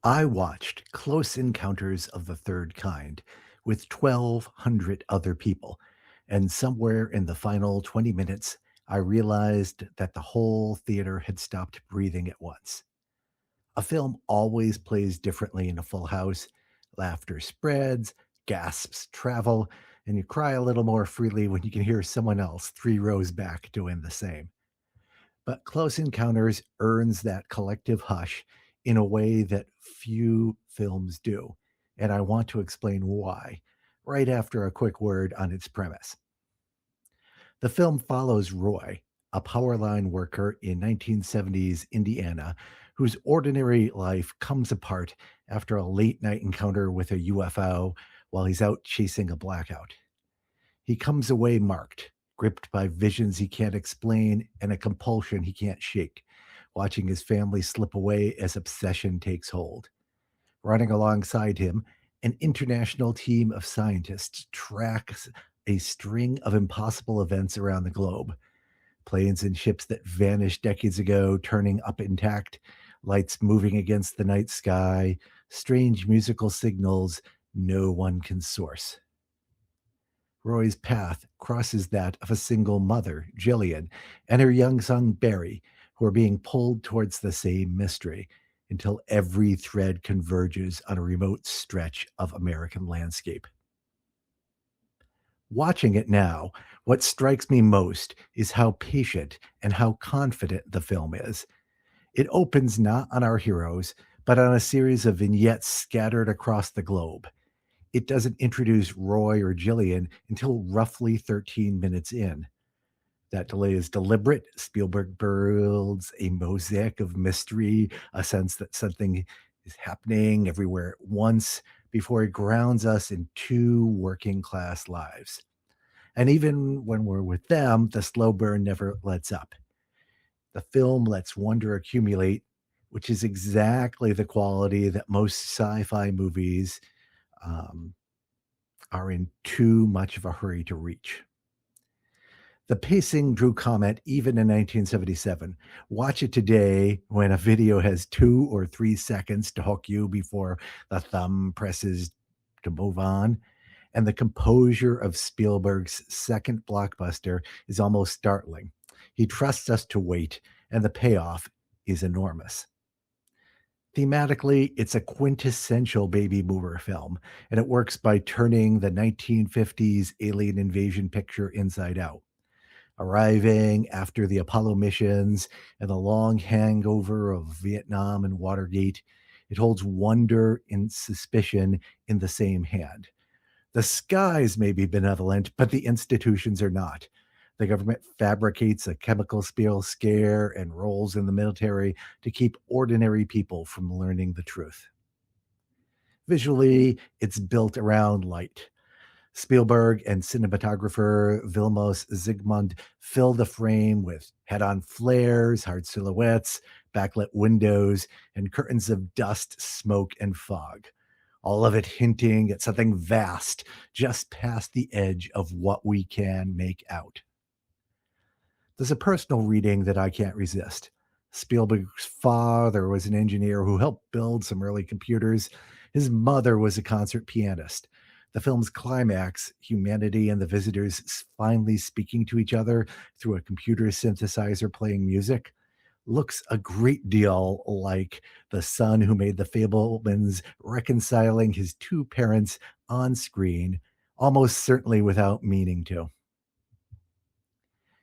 I watched Close Encounters of the Third Kind with 1,200 other people, and somewhere in the final 20 minutes, I realized that the whole theater had stopped breathing at once. A film always plays differently in a full house. Laughter spreads, gasps travel, and you cry a little more freely when you can hear someone else 3 rows back doing the same. But Close Encounters earns that collective hush in a way that few films do. And I want to explain why right after a quick word on its premise. The film follows Roy, a power line worker in 1970s Indiana, whose ordinary life comes apart after a late night encounter with a UFO while he's out chasing a blackout. He comes away marked, gripped by visions he can't explain and a compulsion he can't shake, watching his family slip away as obsession takes hold. Running alongside him, an international team of scientists tracks a string of impossible events around the globe. Planes and ships that vanished decades ago turning up intact, lights moving against the night sky, strange musical signals no one can source. Roy's path crosses that of a single mother, Jillian, and her young son, Barry, who are being pulled towards the same mystery until every thread converges on a remote stretch of American landscape. Watching it now, what strikes me most is how patient and how confident the film is. It opens not on our heroes, but on a series of vignettes scattered across the globe. It doesn't introduce Roy or Jillian until roughly 13 minutes in. That delay is deliberate. Spielberg builds a mosaic of mystery, a sense that something is happening everywhere at once before he grounds us in two working class lives. And even when we're with them, the slow burn never lets up. The film lets wonder accumulate, which is exactly the quality that most sci fi movies um, are in too much of a hurry to reach. The pacing drew comment even in 1977. Watch it today when a video has 2 or 3 seconds to hook you before the thumb presses to move on. And the composure of Spielberg's second blockbuster is almost startling. He trusts us to wait, and the payoff is enormous. Thematically, it's a quintessential baby boomer film, and it works by turning the 1950s alien invasion picture inside out. Arriving after the Apollo missions and the long hangover of Vietnam and Watergate, it holds wonder and suspicion in the same hand. The skies may be benevolent, but the institutions are not. The government fabricates a chemical spill scare and roles in the military to keep ordinary people from learning the truth. Visually, it's built around light. Spielberg and cinematographer Vilmos Zsigmond fill the frame with head on flares, hard silhouettes, backlit windows, and curtains of dust, smoke, and fog. All of it hinting at something vast just past the edge of what we can make out. There's a personal reading that I can't resist. Spielberg's father was an engineer who helped build some early computers. His mother was a concert pianist. The film's climax, humanity and the visitors finally speaking to each other through a computer synthesizer playing music, looks a great deal like the son who made the Fablemans reconciling his two parents on screen, almost certainly without meaning to.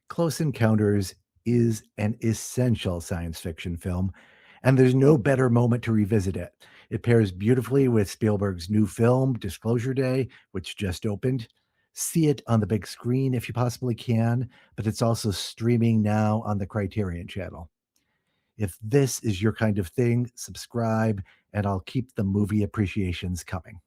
Close Encounters is an essential science fiction film, and there's no better moment to revisit it. It pairs beautifully with Spielberg's new film, Disclosure Day, which just opened. See it on the big screen if you possibly can, but it's also streaming now on the Criterion Channel. If this is your kind of thing, subscribe, and I'll keep the movie appreciations coming.